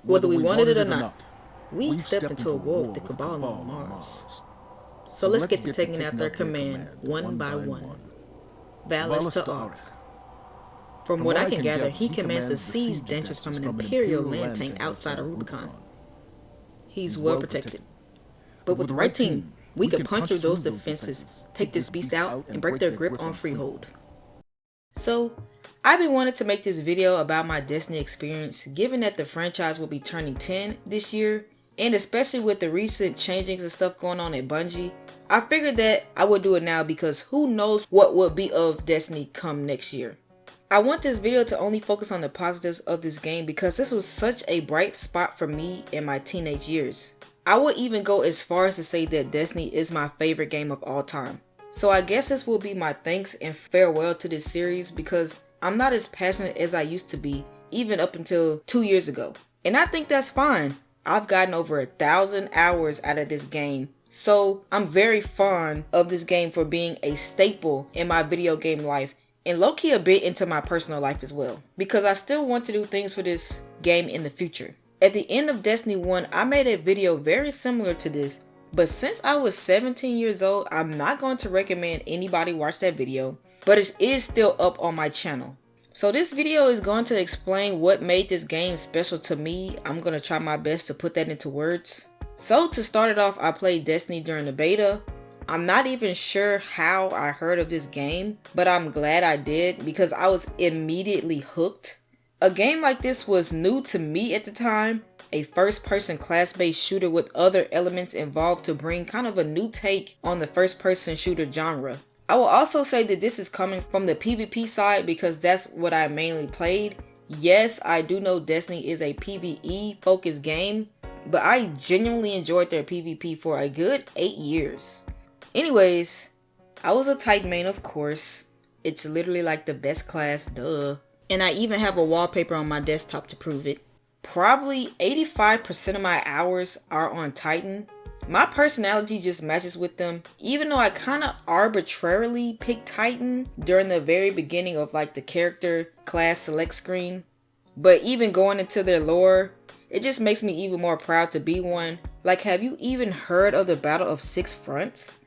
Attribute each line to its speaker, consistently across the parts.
Speaker 1: Whether we wanted it or not, we stepped into a war with the Cabal on Mars. So let's get to taking out their command one by one. Valus to Ark. From what I can gather, he commands the siege dentures from an Imperial land tank outside of Rubicon. He's well protected. But with the right team, we could punch through those defenses, take this beast out, and break their grip on Freehold. So, I've been wanting to make this video about my Destiny experience, given that the franchise will be turning 10 this year, and especially with the recent changings and stuff going on at Bungie. I figured that I would do it now because who knows what will be of Destiny come next year. I want this video to only focus on the positives of this game because this was such a bright spot for me in my teenage years. I would even go as far as to say that Destiny is my favorite game of all time. So I guess this will be my thanks and farewell to this series because I'm not as passionate as I used to be even up until 2 years ago. And I think that's fine. I've gotten over 1,000 hours out of this game. So I'm very fond of this game for being a staple in my video game life and low-key a bit into my personal life as well, because I still want to do things for this game in the future. At the end of Destiny 1, I made a video very similar to this, but since I was 17 years old, I'm not going to recommend anybody watch that video, but it is still up on my channel. So this video is going to explain what made this game special to me. I'm going to try my best to put that into words. So to start it off, I played Destiny during the beta. I'm not even sure how I heard of this game, but I'm glad I did because I was immediately hooked. A game like this was new to me at the time, a first-person class-based shooter with other elements involved to bring kind of a new take on the first-person shooter genre. I will also say that this is coming from the PvP side because that's what I mainly played. Yes, I do know Destiny is a PvE focused game, but I genuinely enjoyed their PvP for a good 8 years. Anyways, I was a Titan main, of course. It's literally like the best class, duh. And I even have a wallpaper on my desktop to prove it. Probably 85% of my hours are on Titan. My personality just matches with them, even though I kind of arbitrarily picked Titan during the very beginning of like the character class select screen. But even going into their lore, it just makes me even more proud to be one. Like, have you even heard of the Battle of Six Fronts?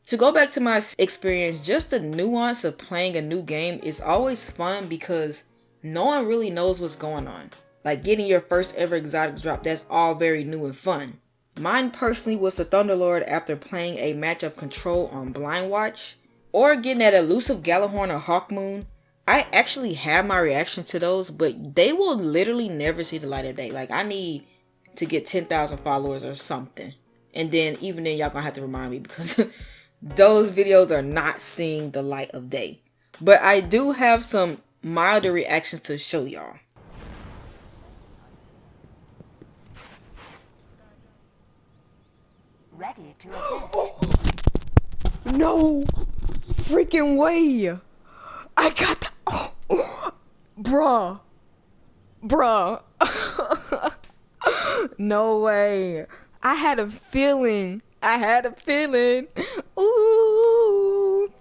Speaker 1: To go back to my experience, just the nuance of playing a new game is always fun because no one really knows what's going on. Like getting your first ever exotic drop, that's all very new and fun. Mine personally was the Thunderlord after playing a match of Control on Blind Watch, or getting that elusive Gjallarhorn or Hawkmoon. I actually have my reaction to those, but they will literally never see the light of day. Like, I need to get 10,000 followers or something. And then even then y'all gonna have to remind me because those videos are not seeing the light of day. But I do have some milder reactions to show y'all.
Speaker 2: Ready to assist.
Speaker 3: No freaking way. I got the... Oh, bruh. No way. I had a feeling. Ooh.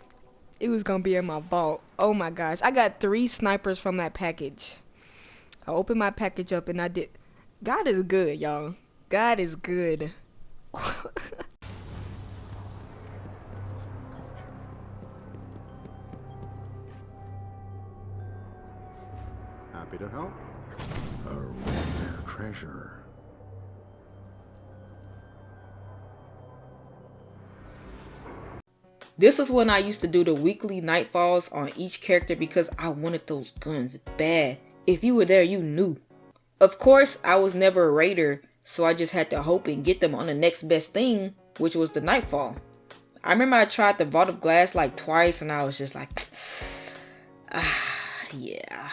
Speaker 3: It was gonna be in my vault. Oh my gosh. I got 3 snipers from that package. I opened my package up and I did... God is good, y'all. God is good.
Speaker 4: Happy to help. A rare treasure.
Speaker 1: This is when I used to do the weekly nightfalls on each character because I wanted those guns bad. If you were there, you knew. Of course, I was never a raider, so I just had to hope and get them on the next best thing, which was the nightfall. I remember I tried the Vault of Glass like twice and I was just like, yeah.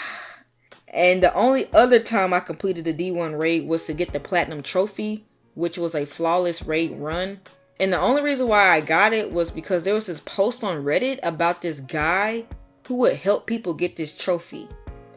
Speaker 1: And the only other time I completed the D1 raid was to get the Platinum Trophy, which was a flawless raid run. And the only reason why I got it was because there was this post on Reddit about this guy who would help people get this trophy.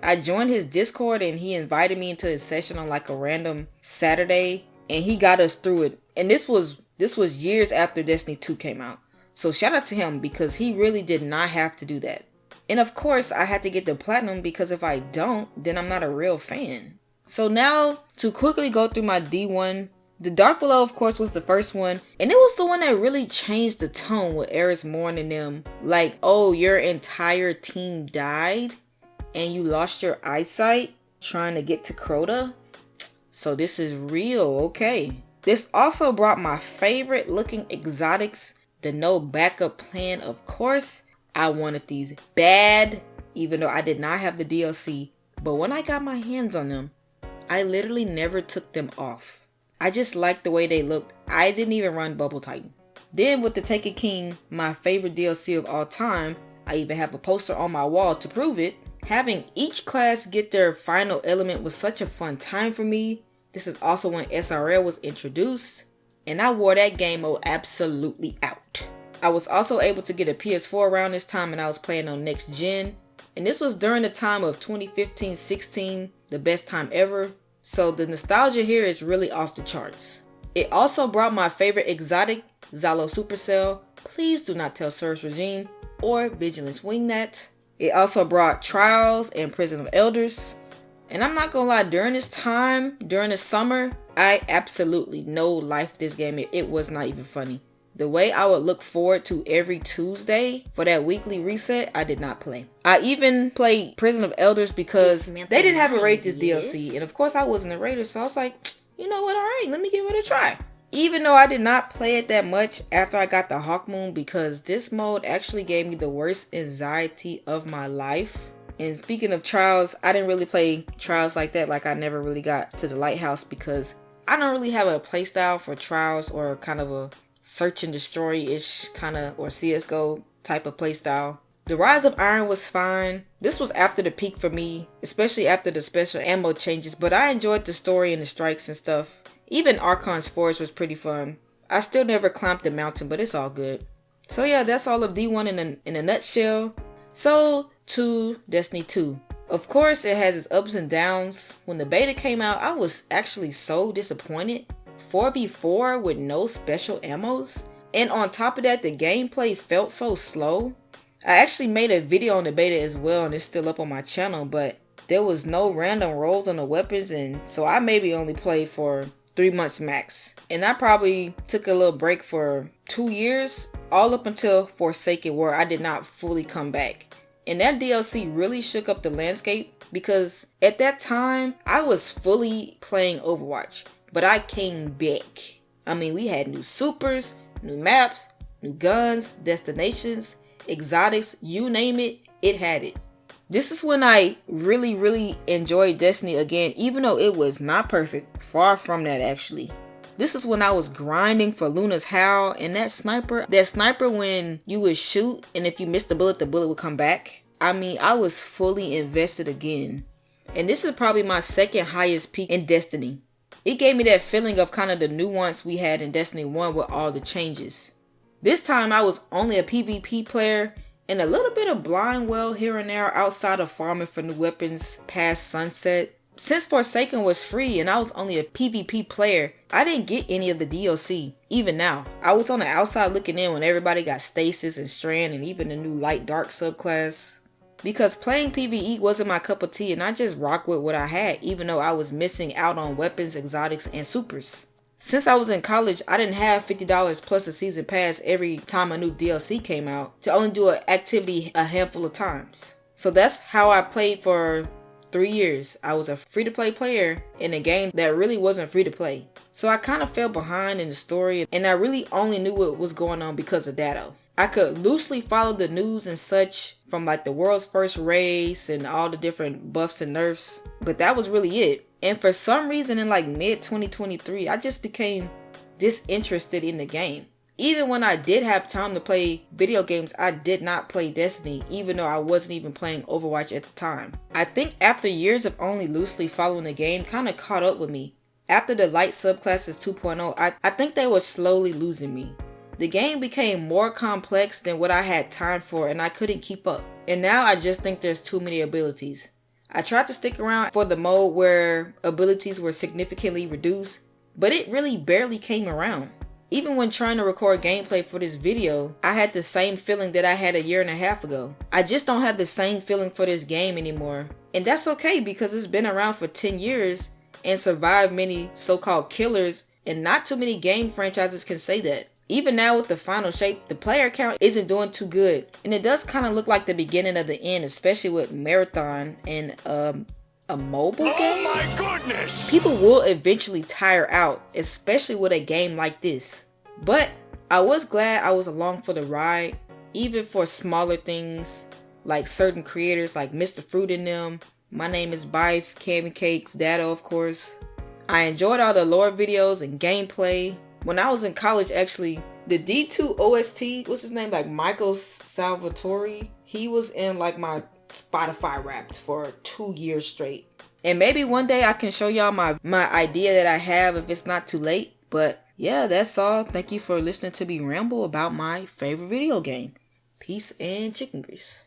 Speaker 1: I joined his Discord and he invited me into his session on like a random Saturday and he got us through it. And this was years after Destiny 2 came out. So shout out to him because he really did not have to do that. And of course I had to get the platinum because if I don't, then I'm not a real fan. So now To quickly go through my D1, the Dark Below of course was the first one, and it was the one that really changed the tone with Eris Morn and them. Like, oh, your entire team died and you lost your eyesight trying to get to Crota? So this is real, okay. This also brought my favorite looking exotics, the no backup plan of course. I wanted these bad, even though I did not have the DLC, but when I got my hands on them, I literally never took them off. I just liked the way they looked. I didn't even run Bubble Titan. Then with the Taken King, my favorite DLC of all time, I even have a poster on my wall to prove it. Having each class get their final element was such a fun time for me. This is also when SRL was introduced, and I wore that game mode absolutely out. I was also able to get a PS4 around this time, and I was playing on next gen. And this was during the time of 2015-16, the best time ever. So the nostalgia here is really off the charts. It also brought my favorite exotic, Zalo Supercell. Please do not tell Surge Regime or Vigilance Wing that. It also brought Trials and Prison of Elders. And I'm not gonna lie, during this time, during the summer, I absolutely no-lifed this game. It was not even funny. The way I would look forward to every Tuesday for that weekly reset, I did not play. I even played Prison of Elders because they didn't have a raid this DLC. And of course I wasn't a raider, so I was like, you know what, alright, let me give it a try. Even though I did not play it that much after I got the Hawk Moon, because this mode actually gave me the worst anxiety of my life. And speaking of Trials, I didn't really play Trials like that. Like I never really got to the Lighthouse because I don't really have a playstyle for Trials or kind of a search and destroy-ish kind of, or CSGO type of playstyle. The Rise of Iron was fine. This was after the peak for me, especially after the special ammo changes, but I enjoyed the story and the strikes and stuff. Even Archon's Forest was pretty fun. I still never climbed the mountain, but it's all good. So yeah, that's all of D1 in a nutshell. So to Destiny 2. Of course, it has its ups and downs. When the beta came out, I was actually so disappointed. 4v4 with no special ammos, and on top of that the gameplay felt so slow. I actually made a video on the beta as well, and it's still up on my channel, but there was no random rolls on the weapons, and so I maybe only played for 3 months max, and I probably took a little break for 2 years, all up until Forsaken, where I did not fully come back. And that DLC really shook up the landscape, because at that time I was fully playing Overwatch. But I came back. I mean, we had new supers, new maps, new guns, destinations, exotics, you name it, it had it. This is when I really enjoyed Destiny again, even though it was not perfect. Far from that, actually. This is when I was grinding for Luna's Howl, and that sniper when you would shoot, and if you missed the bullet would come back. I mean, I was fully invested again. And this is probably my second highest peak in Destiny. It gave me that feeling of kind of the nuance we had in Destiny 1 with all the changes. This time I was only a PvP player and a little bit of blind well here and there outside of farming for new weapons past sunset. Since Forsaken was free and I was only a PvP player, I didn't get any of the DLC. Even now, I was on the outside looking in when everybody got Stasis and Strand and even the new Light Dark subclass. Because playing PvE wasn't my cup of tea, and I just rocked with what I had, even though I was missing out on weapons, exotics, and supers. Since I was in college, I didn't have $50 plus a season pass every time a new DLC came out to only do an activity a handful of times. So that's how I played for 3 years. I was a free-to-play player in a game that really wasn't free to play. So I kind of fell behind in the story, and I really only knew what was going on because of that. I could loosely follow the news and such from like the world's first race and all the different buffs and nerfs, but that was really it. And for some reason in like mid 2023, I just became disinterested in the game. Even when I did have time to play video games, I did not play Destiny, even though I wasn't even playing Overwatch at the time. I think after years of only loosely following the game kind of caught up with me. After the light subclasses 2.0, I think they were slowly losing me. The game became more complex than what I had time for, and I couldn't keep up. And now I just think there's too many abilities. I tried to stick around for the mode where abilities were significantly reduced, but it really barely came around. Even when trying to record gameplay for this video, I had the same feeling that I had a year and a half ago. I just don't have the same feeling for this game anymore. And that's okay, because it's been around for 10 years and survived many so-called killers, and not too many game franchises can say that. Even now with the final shape, the player count isn't doing too good, and it does kind of look like the beginning of the end, especially with Marathon and a mobile game.
Speaker 5: Oh my goodness!
Speaker 1: People will eventually tire out, especially with a game like this. But I was glad I was along for the ride, even for smaller things like certain creators like Mr. Fruit and them. My name is Bife, Cammy Cakes, Dado of course. I enjoyed all the lore videos and gameplay. When I was in college, actually, the D2 OST, what's his name, like Michael Salvatore, he was in like my Spotify Wrapped for 2 years straight. And maybe one day I can show y'all my idea that I have if it's not too late. But yeah, that's all. Thank you for listening to me ramble about my favorite video game. Peace and chicken grease.